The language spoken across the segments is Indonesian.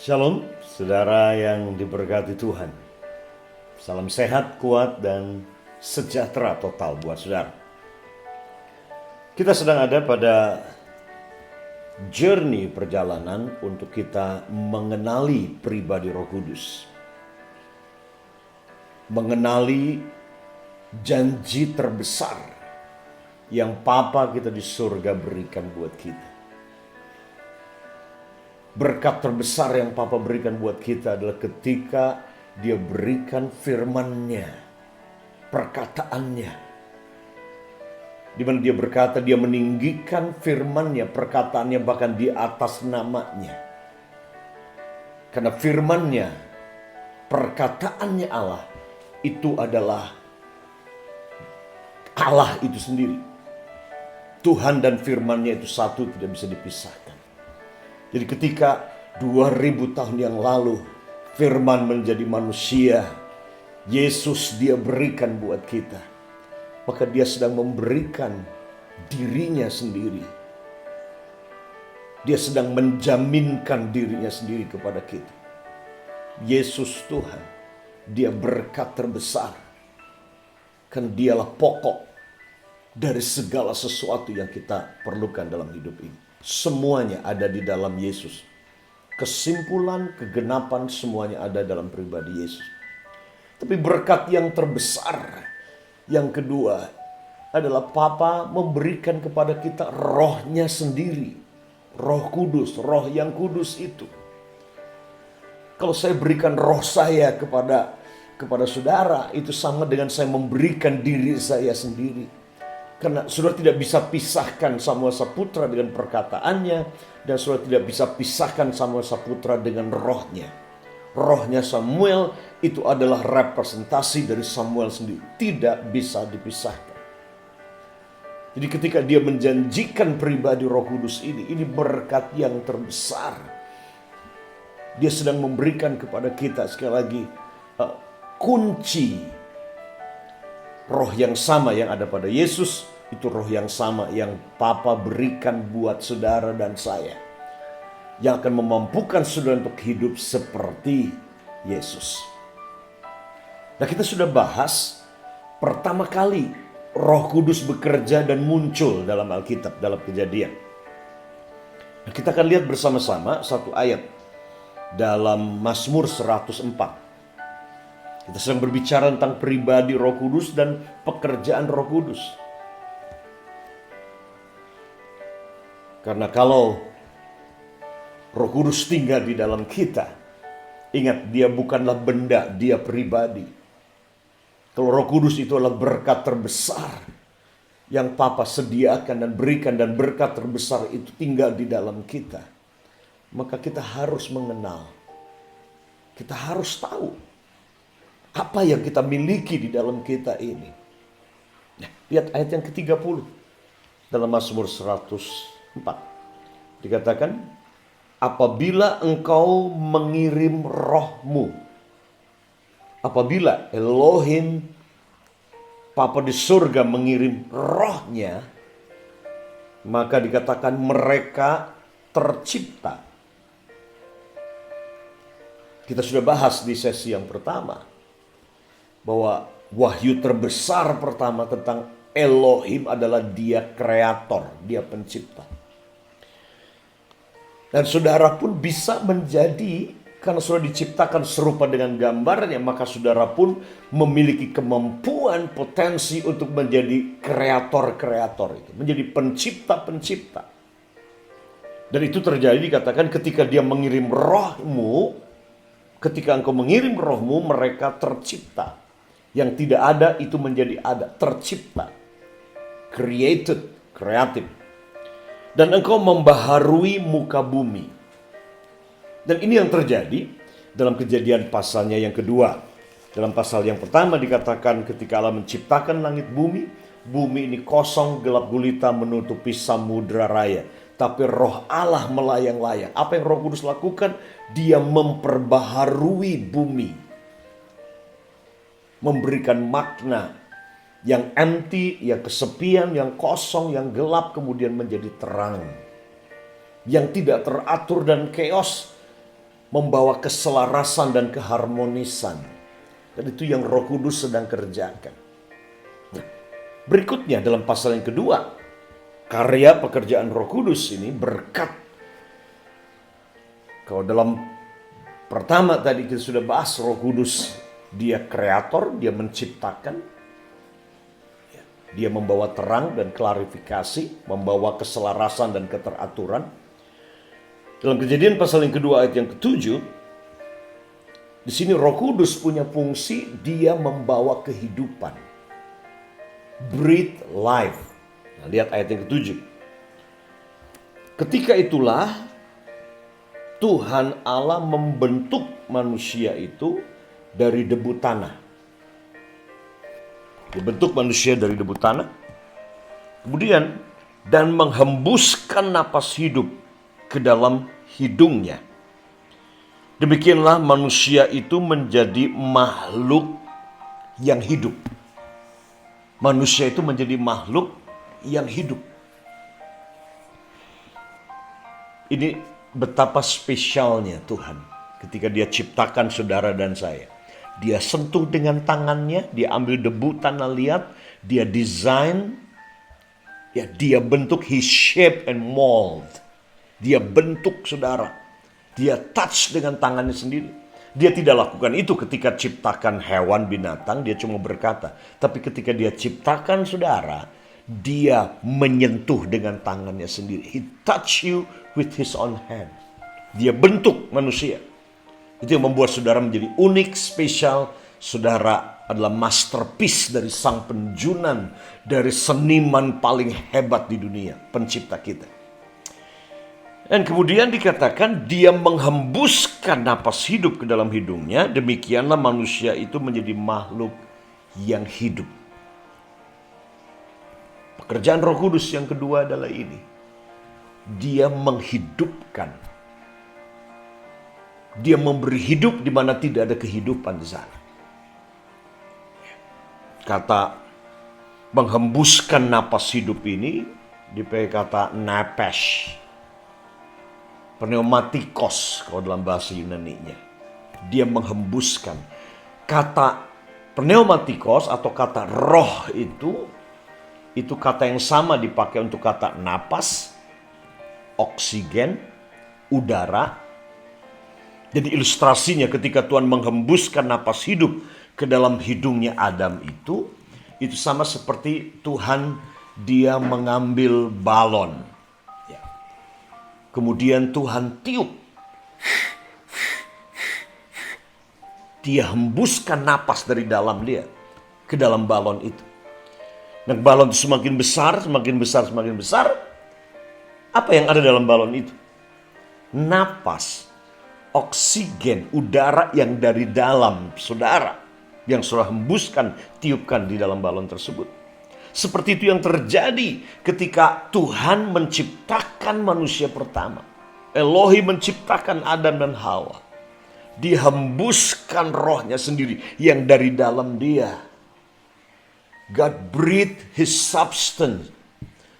Shalom, saudara yang diberkati Tuhan. Salam sehat, kuat, dan sejahtera total buat saudara. Kita sedang ada pada journey perjalanan untuk kita mengenali pribadi Roh Kudus. Mengenali janji terbesar yang Papa kita di surga berikan buat kita. Berkat terbesar yang Papa berikan buat kita adalah ketika Dia berikan firman-Nya, perkataannya. Di mana Dia berkata, Dia meninggikan firman-Nya, perkataannya bahkan di atas namanya. Karena firman-Nya, perkataannya Allah, itu adalah Allah itu sendiri. Tuhan dan firman-Nya itu satu, tidak bisa dipisahkan. Jadi ketika 2000 tahun yang lalu firman menjadi manusia, Yesus Dia berikan buat kita. Maka Dia sedang memberikan dirinya sendiri. Dia sedang menjaminkan dirinya sendiri kepada kita. Yesus Tuhan, Dia berkat terbesar. Kan Dialah pokok dari segala sesuatu yang kita perlukan dalam hidup ini. Semuanya ada di dalam Yesus. Kesimpulan, kegenapan semuanya ada dalam pribadi Yesus. Tapi berkat yang terbesar yang kedua adalah Papa memberikan kepada kita Roh-Nya sendiri. Roh Kudus, Roh yang kudus itu. Kalau saya berikan roh saya kepada saudara, itu sama dengan saya memberikan diri saya sendiri. Karena saudara tidak bisa pisahkan Samuel Saputra dengan perkataannya, dan saudara tidak bisa pisahkan Samuel Saputra dengan rohnya. Rohnya Samuel itu adalah representasi dari Samuel sendiri. Tidak bisa dipisahkan. Jadi ketika Dia menjanjikan pribadi Roh Kudus ini berkat yang terbesar. Dia sedang memberikan kepada kita sekali lagi kunci. Roh yang sama yang ada pada Yesus, itu roh yang sama yang Papa berikan buat saudara dan saya. Yang akan memampukan saudara untuk hidup seperti Yesus. Nah, kita sudah bahas pertama kali Roh Kudus bekerja dan muncul dalam Alkitab, dalam Kejadian. Nah, kita akan lihat bersama-sama satu ayat dalam Mazmur 104. Kita sedang berbicara tentang pribadi Roh Kudus dan pekerjaan Roh Kudus. Karena kalau Roh Kudus tinggal di dalam kita, ingat Dia bukanlah benda, Dia pribadi. Kalau Roh Kudus itu adalah berkat terbesar yang Papa sediakan dan berikan, dan berkat terbesar itu tinggal di dalam kita, maka kita harus mengenal. Kita harus tahu apa yang kita miliki di dalam kita ini. Nah, lihat ayat yang ke-30 dalam Mazmur 104. Dikatakan, apabila engkau mengirim rohmu. Apabila Elohim, Papa di surga mengirim rohnya, maka dikatakan mereka tercipta. Kita sudah bahas di sesi yang pertama bahwa wahyu terbesar pertama tentang Elohim adalah Dia kreator, Dia pencipta. Dan saudara pun bisa menjadi, karena sudah diciptakan serupa dengan gambarnya, maka saudara pun memiliki kemampuan, potensi untuk menjadi kreator-kreator itu, menjadi pencipta-pencipta. Dan itu terjadi dikatakan ketika Dia mengirim rohmu, ketika engkau mengirim rohmu, mereka tercipta. Yang tidak ada itu menjadi ada, tercipta, created, kreatif. Dan engkau membaharui muka bumi. Dan ini yang terjadi dalam Kejadian pasalnya yang kedua. Dalam pasal yang pertama dikatakan ketika Allah menciptakan langit bumi, bumi ini kosong, gelap gulita menutupi samudra raya. Tapi roh Allah melayang-layang. Apa yang Roh Kudus lakukan? Dia memperbaharui bumi. Memberikan makna yang empty, yang kesepian, yang kosong, yang gelap kemudian menjadi terang. Yang tidak teratur dan chaos membawa keselarasan dan keharmonisan. Dan itu yang Roh Kudus sedang kerjakan. Nah, berikutnya dalam pasal yang kedua, karya pekerjaan Roh Kudus ini berkat. Kalau dalam pertama tadi kita sudah bahas Roh Kudus, dia kreator, dia menciptakan. Dia membawa terang dan klarifikasi, membawa keselarasan dan keteraturan. Dalam Kejadian pasal yang kedua ayat yang ketujuh, di sini Roh Kudus punya fungsi dia membawa kehidupan. Breathe life. Nah, lihat ayat yang ketujuh. Ketika itulah Tuhan Allah membentuk manusia itu dari debu tanah. Dibentuk manusia dari debu tanah. Kemudian, dan menghembuskan napas hidup ke dalam hidungnya. Demikianlah manusia itu menjadi makhluk yang hidup. Manusia itu menjadi makhluk yang hidup. Ini betapa spesialnya Tuhan ketika dia ciptakan saudara dan saya. Dia sentuh dengan tangannya, dia ambil debu tanah liat, dia desain, ya dia bentuk, he shape and mold. Dia bentuk saudara. Dia touch dengan tangannya sendiri. Dia tidak lakukan itu ketika ciptakan hewan binatang, dia cuma berkata. Tapi ketika dia ciptakan saudara, dia menyentuh dengan tangannya sendiri. He touch you with his own hand. Dia bentuk manusia. Itu yang membuat saudara menjadi unik, spesial. Saudara adalah masterpiece dari sang penjunan, dari seniman paling hebat di dunia, pencipta kita. Dan kemudian dikatakan dia menghembuskan napas hidup ke dalam hidungnya. Demikianlah manusia itu menjadi makhluk yang hidup. Pekerjaan Roh Kudus yang kedua adalah ini. Dia menghidupkan. Dia memberi hidup di mana tidak ada kehidupan di sana. Kata menghembuskan napas hidup ini dipakai kata napesh. Pneumatikos kalau dalam bahasa Yunani-nya. Dia menghembuskan. Kata pneumatikos atau kata roh itu kata yang sama dipakai untuk kata napas, oksigen, udara. Jadi ilustrasinya ketika Tuhan menghembuskan napas hidup ke dalam hidungnya Adam itu sama seperti Tuhan dia mengambil balon. Ya. Kemudian Tuhan tiup. Dia hembuskan napas dari dalam dia ke dalam balon itu. Dan balon itu semakin besar, semakin besar, semakin besar. Apa yang ada dalam balon itu? Napas. Oksigen, udara yang dari dalam saudara, yang saudara hembuskan, tiupkan di dalam balon tersebut. Seperti itu yang terjadi ketika Tuhan menciptakan manusia pertama. Elohim menciptakan Adam dan Hawa. Dihembuskan rohnya sendiri yang dari dalam dia. God breathed his substance.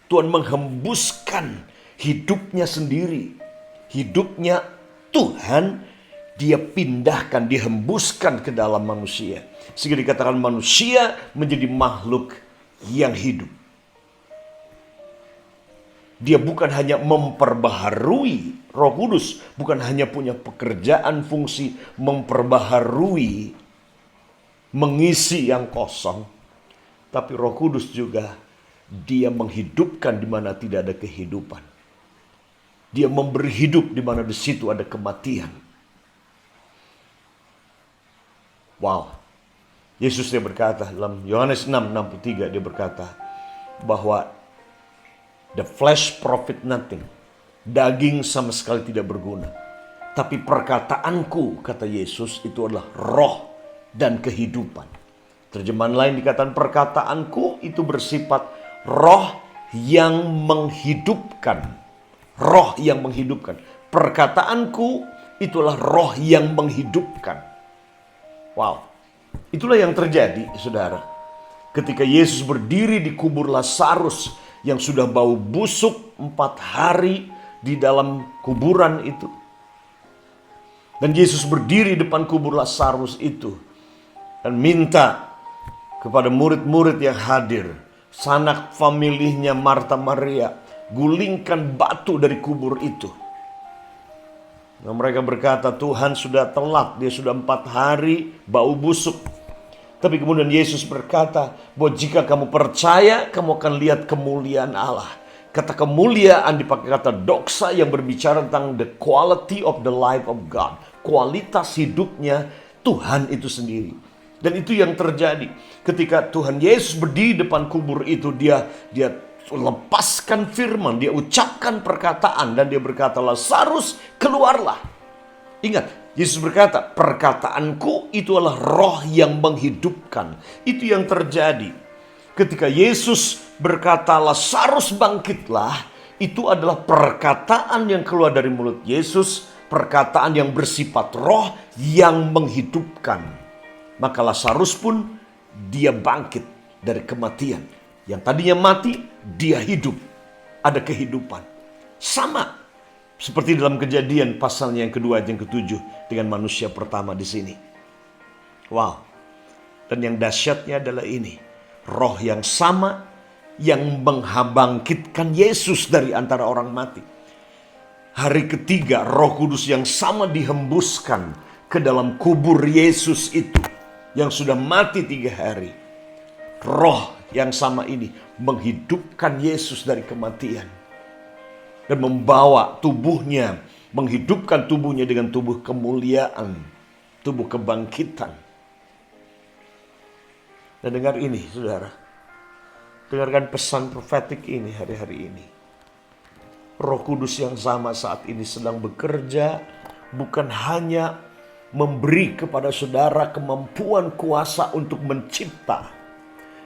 Tuhan menghembuskan hidupnya sendiri. Hidupnya Tuhan dia pindahkan, dihembuskan ke dalam manusia. Sehingga dikatakan manusia menjadi makhluk yang hidup. Dia bukan hanya memperbaharui, Roh Kudus bukan hanya punya pekerjaan fungsi memperbaharui, mengisi yang kosong. Tapi Roh Kudus juga dia menghidupkan di mana tidak ada kehidupan. Dia memberi hidup di mana di situ ada kematian. Wow. Yesus dia berkata dalam Yohanes 6:63 dia berkata bahwa the flesh profit nothing. Daging sama sekali tidak berguna. Tapi perkataanku, kata Yesus, itu adalah roh dan kehidupan. Terjemahan lain dikatakan perkataanku itu bersifat roh yang menghidupkan. Roh yang menghidupkan. Perkataanku itulah roh yang menghidupkan. Wow. Itulah yang terjadi, saudara. Ketika Yesus berdiri di kubur Lazarus yang sudah bau busuk 4 hari di dalam kuburan itu. Dan Yesus berdiri depan kubur Lazarus itu dan minta kepada murid-murid yang hadir, sanak familinya Marta Maria, gulingkan batu dari kubur itu. Nah, mereka berkata, Tuhan sudah telat, dia sudah 4 hari bau busuk. Tapi kemudian Yesus berkata bahwa jika kamu percaya, kamu akan lihat kemuliaan Allah. Kata kemuliaan dipakai kata doxa yang berbicara tentang the quality of the life of God. Kualitas hidupnya Tuhan itu sendiri. Dan itu yang terjadi. Ketika Tuhan Yesus berdiri depan kubur itu, dia lepaskan firman, dia ucapkan perkataan dan dia berkata, Lazarus keluarlah. Ingat, Yesus berkata, perkataanku itu adalah roh yang menghidupkan. Itu yang terjadi. Ketika Yesus berkata, Lazarus bangkitlah, itu adalah perkataan yang keluar dari mulut Yesus, perkataan yang bersifat roh yang menghidupkan. Maka Lazarus pun dia bangkit dari kematian. Yang tadinya mati, dia hidup. Ada kehidupan. Sama seperti dalam Kejadian pasalnya yang kedua ayat yang ke-7 dengan manusia pertama di sini. Wow. Dan yang dahsyatnya adalah ini. Roh yang sama yang membangkitkan Yesus dari antara orang mati. Hari ketiga Roh Kudus yang sama dihembuskan ke dalam kubur Yesus itu yang sudah mati 3 hari. Roh yang sama ini menghidupkan Yesus dari kematian dan membawa tubuhnya, menghidupkan tubuhnya dengan tubuh kemuliaan, tubuh kebangkitan. Dan dengar ini, saudara. Dengarkan pesan profetik ini hari-hari ini. Roh Kudus yang sama saat ini sedang bekerja, bukan hanya memberi kepada saudara kemampuan kuasa untuk mencipta,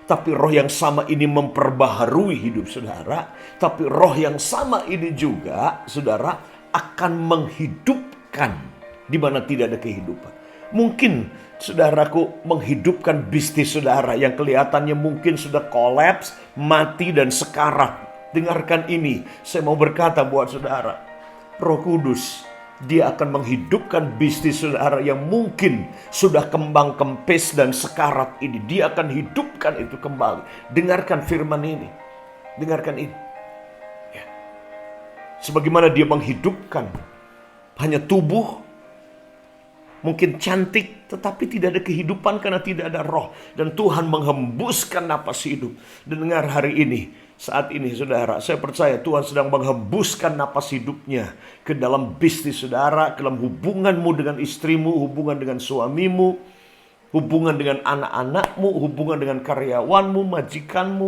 tapi roh yang sama ini memperbaharui hidup saudara. Tapi roh yang sama ini juga, saudara, akan menghidupkan di mana tidak ada kehidupan. Mungkin saudaraku menghidupkan bisnis saudara yang kelihatannya mungkin sudah kolaps, mati dan sekarat. Dengarkan ini, saya mau berkata buat saudara, Roh Kudus, dia akan menghidupkan bisnis saudara yang mungkin sudah kembang kempis dan sekarat ini. Dia akan hidupkan itu kembali. Dengarkan firman ini. Dengarkan ini. Ya. Sebagaimana dia menghidupkan hanya tubuh, mungkin cantik, tetapi tidak ada kehidupan karena tidak ada roh. Dan Tuhan menghembuskan napas hidup. Dan dengar hari ini, saat ini saudara, saya percaya Tuhan sedang menghembuskan napas hidupnya ke dalam bisnis saudara, ke dalam hubunganmu dengan istrimu, hubungan dengan suamimu, hubungan dengan anak-anakmu, hubungan dengan karyawanmu, majikanmu,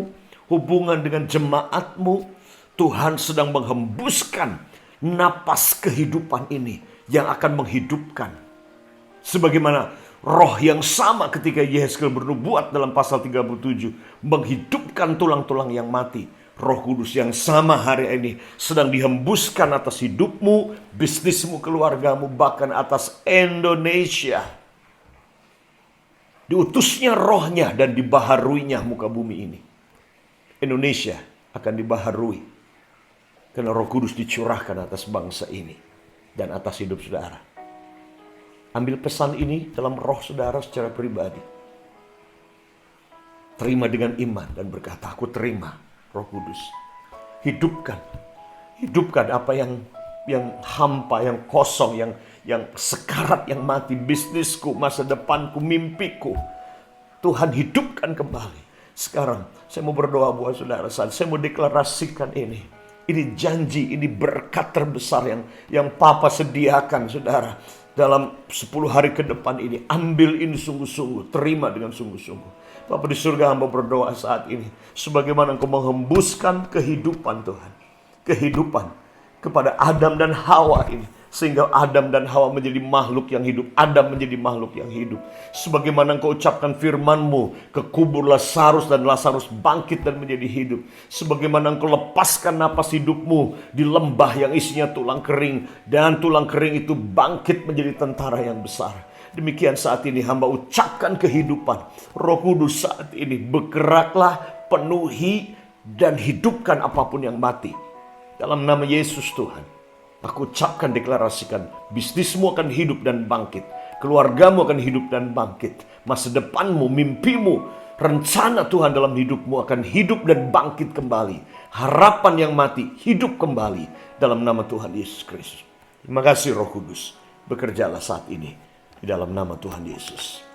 hubungan dengan jemaatmu. Tuhan sedang menghembuskan napas kehidupan ini yang akan menghidupkan. Sebagaimana roh yang sama ketika Yehezkiel bernubuat dalam pasal 37 menghidupkan tulang-tulang yang mati. Roh Kudus yang sama hari ini sedang dihembuskan atas hidupmu, bisnismu, keluargamu, bahkan atas Indonesia. Diutusnya rohnya dan dibaharuinya muka bumi ini. Indonesia akan dibaharui karena Roh Kudus dicurahkan atas bangsa ini dan atas hidup saudara. Ambil pesan ini dalam roh saudara secara pribadi. Terima dengan iman dan berkata, aku terima Roh Kudus. Hidupkan. Hidupkan apa yang hampa, yang kosong, yang sekarat, yang mati. Bisnisku, masa depanku, mimpiku. Tuhan hidupkan kembali. Sekarang saya mau berdoa buat saudara. Saya mau deklarasikan ini. Ini janji, ini berkat terbesar yang Papa sediakan saudara. Dalam 10 hari ke depan ini, ambil ini sungguh-sungguh, terima dengan sungguh-sungguh. Bapa di surga, hamba berdoa saat ini, sebagaimana Engkau menghembuskan kehidupan Tuhan, kehidupan kepada Adam dan Hawa ini, sehingga Adam dan Hawa menjadi makhluk yang hidup, Adam menjadi makhluk yang hidup. Sebagaimana Engkau ucapkan firman-Mu ke kubur Lazarus dan Lazarus bangkit dan menjadi hidup. Sebagaimana Engkau lepaskan napas hidup-Mu di lembah yang isinya tulang kering, dan tulang kering itu bangkit menjadi tentara yang besar. Demikian saat ini hamba ucapkan kehidupan. Roh Kudus saat ini bergeraklah, penuhi dan hidupkan apapun yang mati. Dalam nama Yesus Tuhan. Aku ucapkan, deklarasikan, bisnismu akan hidup dan bangkit. Keluargamu akan hidup dan bangkit. Masa depanmu, mimpimu, rencana Tuhan dalam hidupmu akan hidup dan bangkit kembali. Harapan yang mati hidup kembali dalam nama Tuhan Yesus Kristus. Terima kasih Roh Kudus. Bekerjalah saat ini di dalam nama Tuhan Yesus.